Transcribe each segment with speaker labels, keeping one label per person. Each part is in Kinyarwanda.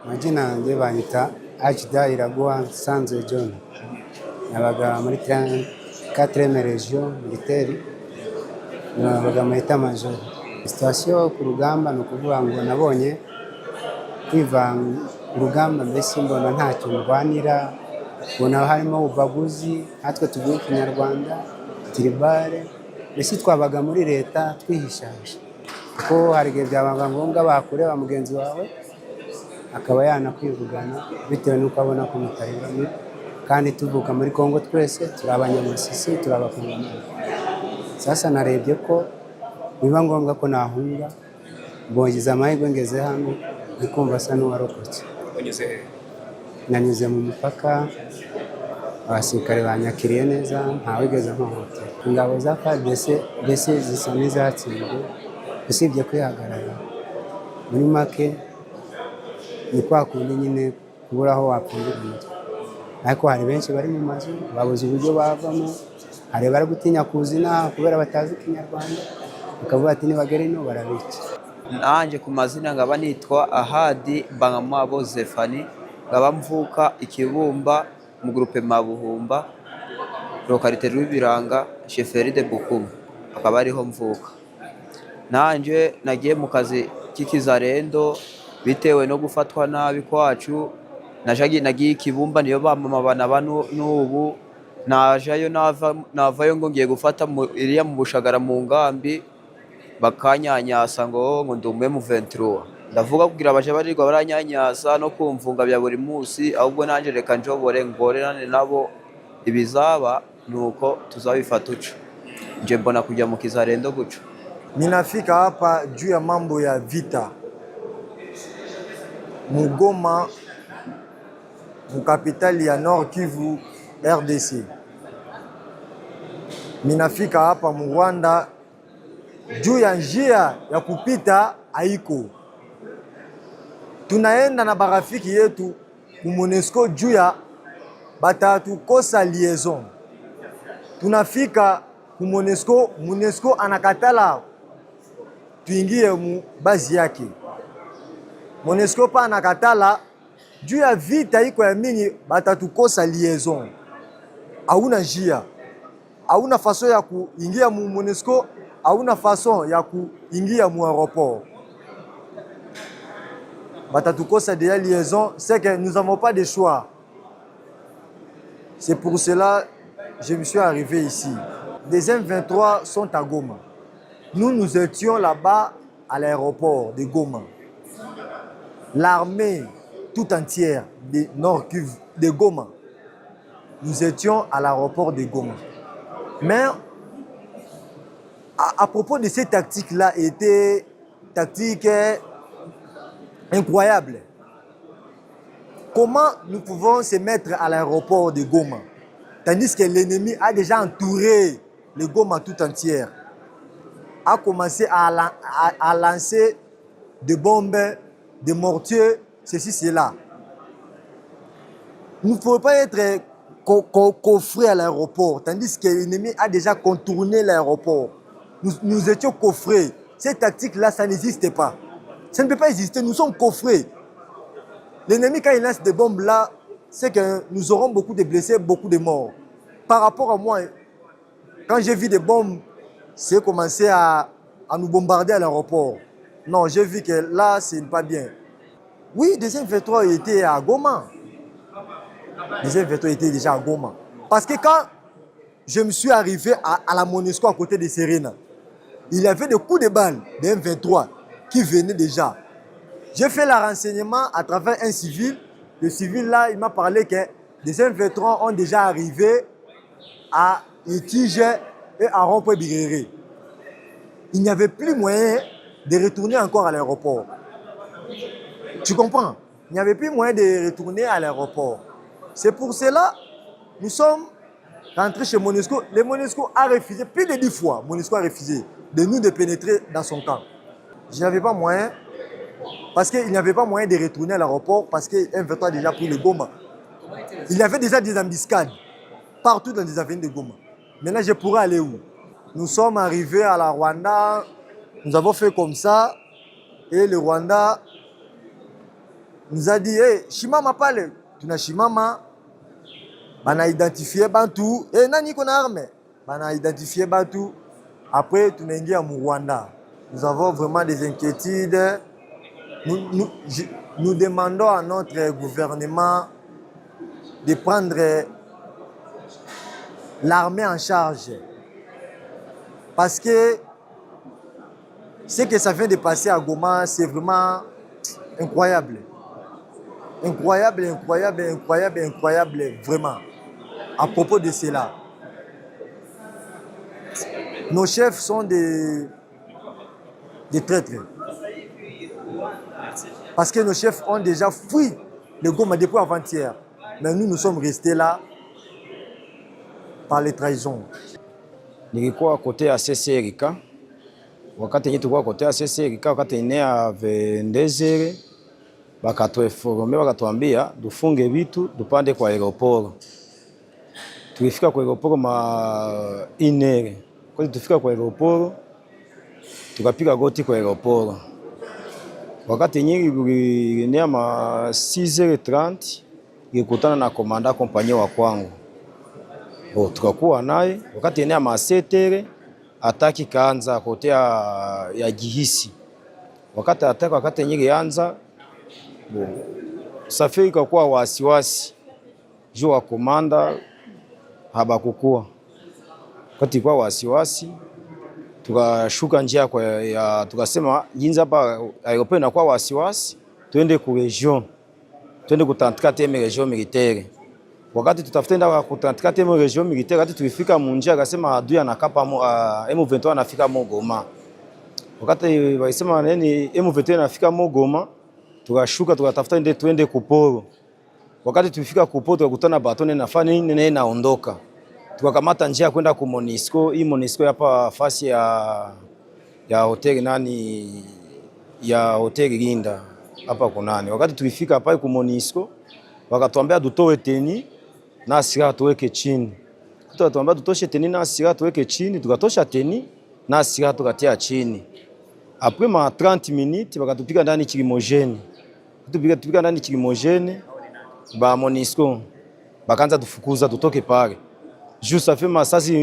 Speaker 1: Majina yanjye banyita Ajida Iraguha Nsanzwe John. Nabaga muri 4e region militaire. Nabaga muri état-major. Situation ku rugamba ni ukuvuga ngo nabonye kwivanga urugamba, mbese mbona ntacyo ndwanira, ubona harimo ubaguzi, natwe tuvuye Ikinyarwanda, tribale, mbese twabaga muri leta twihishahisha, kuko hari igihe byabaga ngombwa bakureba mugenzi wawe akaba yanakwivugana bitewe n'uko abona ko mutari bamwe, kandi tuvuka muri Kongo twese turi abanyamasisi, turi abakongomani. Sasa narebye ko biba ngombwa ko nahunga, mbongiza amahirwe ngeze hano ndikumva asa n'uwarokotse. Nanyuze mu mupaka, abasirikare banyakiriye neza, ntawigeze mpohotera. Ingabo za FARDC mbese zisa n'izatsinzwe, usibye kwihagarara. Muri make ni kwa kundi nyine kubura aho wapfundira umutwe, ariko hari benshi bari mu mazu babuze uburyo bavamo, hari bari gutinya kuzina kubera batazi Ikinyarwanda, bakavuga ati nibagere ino barabica.
Speaker 2: Nanje ku mazina ngaba nitwa Ahadi Bangamwabo Zefani, ngaba mvuka Ikibumba mu groupe Mabuhumba, localité Rwibiranga, chefferie de Bukumu, akaba ariho mvuka. Nanje nagiye mu kazi k'ikizarendo bitewe no gufatwa nabi kwacu, nagiye Ikibumba, niyo bamama bana n'ubu najayo navayo ngo ngiye gufata iriya mu Bushagara mu ngambi, bakanyanyasa ngo ndume mu 23. Ndavuga kugira abaje barirwa baranyanyasa no kumvunga bya buri munsi, ahubwo nanje reka njobore ngorerane nabo, ibizaba nuko tuzabifata uco. Nje mbona kujya mu kizarendo guco.
Speaker 3: Ninafika hapa juu ya mambo ya vita Mugoma, mu kapitali ya Nord Kivu, RDC. Ninafika hapa mu Rwanda juu ya njia ya kupita haiko. Tunaenda na barafiki yetu ku MONUSCO juu ya batatukosa liaison. Tunafika ku MONUSCO, MONUSCO anakatala tuingie mu bazi yake. MONUSCO pa anakatala juu ya vita iko ya mingi, batatukosa liaison. Hauna njia, hauna façon ya kuingia mu MONUSCO, hauna façon ya kuingia mu aéroport. Batatukosa de liaison, c'est que nous n'avons pas de choix. C'est pour cela que je me suis arrivé ici. Les M23 sont à Goma. Nous étions là-bas à l'aéroport de Goma. L'armée tout entière de Nord Kivu, de Goma, nous étions à l'aéroport de Goma. Mais à propos de ces tactiques-là, étaient tactiques incroyables. Comment nous pouvons se mettre à l'aéroport de Goma, tandis que l'ennemi a déjà entouré le Goma tout entière, a commencé à lancer des bombes, des mortiers, ceci, cela. Nous ne pouvons pas être coffrés à l'aéroport, tandis que l'ennemi a déjà contourné l'aéroport. Nous étions coffrés. Cette tactique-là, ça n'existe pas. Ça ne peut pas exister. Nous sommes coffrés. L'ennemi, quand il lance des bombes là, c'est que nous aurons beaucoup de blessés, beaucoup de morts. Par rapport à moi, quand j'ai vu des bombes, c'est commencé à nous bombarder à l'aéroport. Non, j'ai vu que là, ce n'est pas bien. Oui, les M23 étaient à Goma. Les M23 étaient déjà à Goma. Parce que quand je me suis arrivé à la MONUSCO à côté de Serena, il y avait des coups de balles des M23 qui venaient déjà. J'ai fait le renseignement à travers un civil. Le civil là, il m'a parlé que les M23 ont déjà arrivé à Itige et à Rond-Point-Biréré. Il n'y avait plus moyen de retourner encore à l'aéroport. Tu comprends? Il n'y avait plus moyen de retourner à l'aéroport. C'est pour cela que nous sommes rentrés chez MONUSCO. Le MONUSCO a refusé, plus de 10 fois, MONUSCO a refusé de nous de pénétrer dans son camp. Je n'avais pas moyen, parce qu'il n'y avait pas moyen de retourner à l'aéroport, parce que M23 a déjà pris le Goma. Il y avait déjà des embuscades partout dans les avenues de Goma. Maintenant, je pourrais aller où? Nous sommes arrivés à la Rwanda, nous avons fait comme ça, et le Rwanda nous a dit hey, shimama pale, tuna shimama, bana identifié Bantu, et nani kona arme, bana identifié Bantu. Après, tunaingia mu Rwanda. Nous avons vraiment des inquiétudes. Nous demandons à notre gouvernement de prendre l'armée en charge. Parce que ce que ça vient de passer à Goma, c'est vraiment incroyable. Incroyable, incroyable, incroyable, incroyable, vraiment. À propos de cela, nos chefs sont des traîtres. Parce que nos chefs ont déjà fui le Goma depuis avant-hier. Mais nous sommes restés là par les trahisons.
Speaker 4: Nilikuwa kote ya CCRK. Wakati yenye tulikuwa kote ya CCRK, wakati inea vendezere, bakatuinforme, bakatuambia dufunge vitu dupande kwa aeroporo. Tulifika kwa aeroporo ma inere. Kwa tufika kwa aeroporo, tukapiga goti kwa aeroporo. Wakati yenye inea ma 6h30, nilikutana na komanda kompanyia wa kwangu. Tukakuwa naye wakati enea masetere ataki kaanza kote ya Gihisi. Wakati nyingi anza safari ikakuwa wasiwasi juu wa komanda habakukua. Wakati kwa wasiwasi tukashuka njia kwa tukasema jinza hapa aeroport na kwa wasiwasi tuende ku region. Tuende ku 34e region militaire. Wakati tutafutenda ku 34e region militaire, wakati tulifika munjia akasema adui anakapa M23 anafika Goma. Wakati walisema nini M23 anafika Goma, tukashuka tukatafuta ndio tuende kuporo. Wakati tulifika kuporo tukakutana batone na fani nene naondoka. Tukakamata njia kwenda ku Monisco, hii Monisco hapa fasi ya hotel nani ya hotel Linda hapa kunani. Wakati tulifika hapa ku Monisco, wakatuambia dutoe teni na silaha tuweke chini. Tukatuambia tutoshe teni na silaha tuweke chini, tukatosha teni na silaha tukatia chini. Après ma 30 minutes wakatupika ndani kilimogene. Tupika ndani kilimogene ba Monisco. Bakaanza tufukuza tutoke pale. Juste ça fait masasi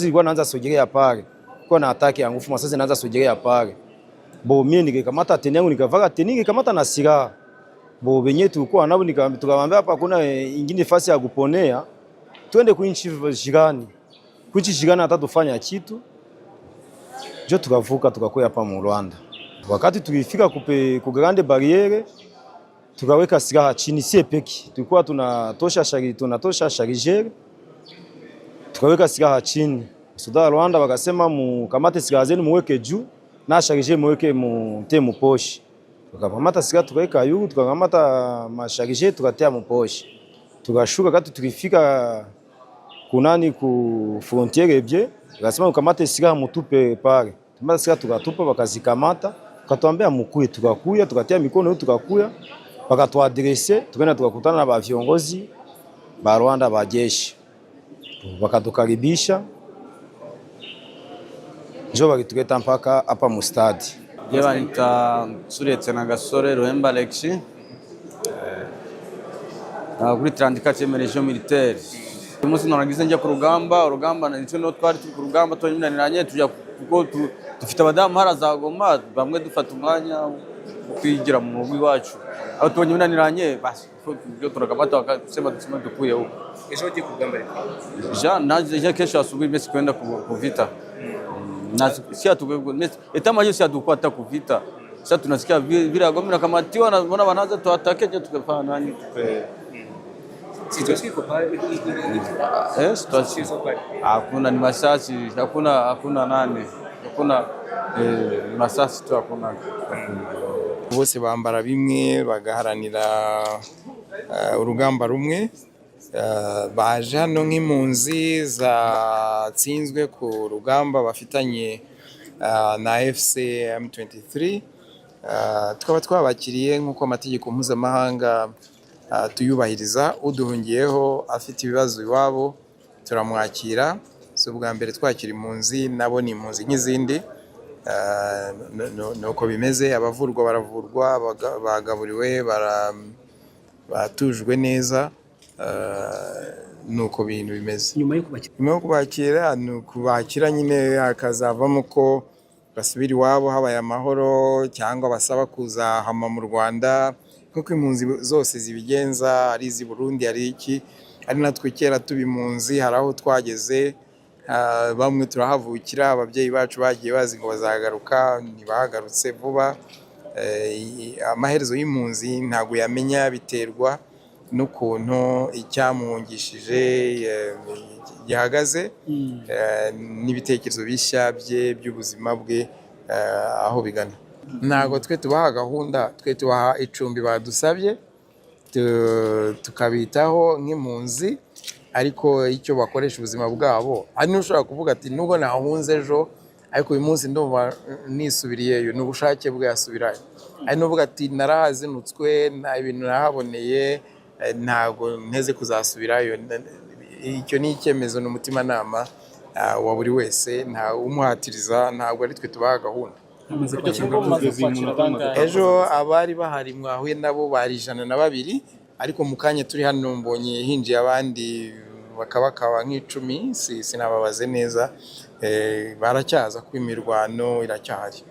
Speaker 4: ilikuwa naanza sogelea pale. Kwa na ataki ya nguvu masasi naanza sogelea pale. Bo mimi nikikamata teni yangu nikavaka teni nikamata na silaha. Bo benye tulikuwa nabo tukamwambia hapa kuna ingine fasi ya kuponea. Twende kuinchi jirani. Kuinchi jirani hata tufanya kitu. Jo tukavuka tukakoya hapa mu Rwanda. Wakati tulifika ku grande barriere tukaweka silaha chini sie peki. Tulikuwa tunatosha chargeur. Tukaweka silaha chini. Soda Rwanda wakasema mukamate silaha zenu muweke juu na chargeur muweke mu poche. Tukakamata silaha tukaweka juu, tukakamata mashargeur tukatia mu poche. Tukashuka kati tulifika kunani ku frontiere bie, wakasema mukamate silaha mutupe pale. Tumata silaha tukatupa wakazikamata, wakatuambia mukuye, tukakuya, tukatia mikono yetu tukakuya, wakatuadresse, tukaenda tukakutana na ba viongozi ba Rwanda ba jeshi. Wakatukaribisha. Njo wakituleta mpaka hapa mu stade.
Speaker 5: Jewe nita Suretse na Gasore Ruhemba Alexis. Kuri 34e region militaire. Umunsi narangize njya ku urugamba nico no twari turi ku rugamba tonyinaniranye tujya kuko dufite abadamu haraza Goma bamwe dufata umwanya kwigira mu rugo iwacu. Aho tonyinaniranye basi byo turakamata bakasema dusema dukuye huko.
Speaker 6: Ejo ugiye kugamba reka.
Speaker 5: Naje kesho asubuhi mesi kwenda ku vita. Na sia etama hiyo sia tukwata ku vita. Sasa tunasikia vile Goma na kamatiwa na mbona wanaanza tuatake je tukafanya nani tupe.
Speaker 6: Situation iko pale.
Speaker 5: Situation hakuna ni masasi, hakuna nani. Hakuna masasi tu hakuna.
Speaker 7: Bose bambara bimwe bagaharanira urugamba rumwe. Baje hano nk'impunzi zatsinzwe ku rugamba bafitanye na FC M23. Tukaba twabakiriye nk'uko amategeko mpuzamahanga tuyubahiriza. Uduhungiyeho afite ibibazo iwabo turamwakira. So bwa mbere twakira impunzi nabo ni impunzi nk'izindi. nuko bimeze, abavurwa baravurwa, bagaburiwe, batujwe neza, nuko bintu bimeze.
Speaker 6: nyuma yo
Speaker 7: kubakira ni ukubakira nyine hakazavamo ko basubira iwabo habaye amahoro, cyangwa basaba kuzahama mu Rwanda nk'uko impunzi zose zibigenza, ari iz'i Burundi ari iki, ari natwe kera tuba impunzi hari aho twageze, bamwe turahavukira, ababyeyi bacu bagiye bazi ngo bazagaruka, ntibahagarutse vuba. Amaherezo y'impunzi ntabwo yamenya, biterwa n'ukuntu icyamuhungishije gihagaze, n'ibitekerezo bishya bye by'ubuzima bwe aho bigana. Ntabwo twe tubaha gahunda, twe tubaha icumbi badusabye, tukabitaho nk'impunzi, ariko icyo bakoresha ubuzima bwabo, hari n'ushobora kuvuga ati nubwo nahunze ejo ariko uyu munsi ndumva nisubiriyeyo, n'ubushake bwe yasubirayo. Hari n'uvuga ati narahazinutswe, nta ibintu nahaboneye, ntabwo nteze kuzasubirayo. Icyo ni icyemezo n'umutimanama wa buri wese, nta umuhatiriza, ntabwo ari twe tubaha gahunda. Ejo abari bahari mwahuye nabo bari 102, ariko mu kanya turi hano mbonye hinjiye abandi bakaba nk'icumi, sinababaze neza, baracyaza ko imirwano iracyahari.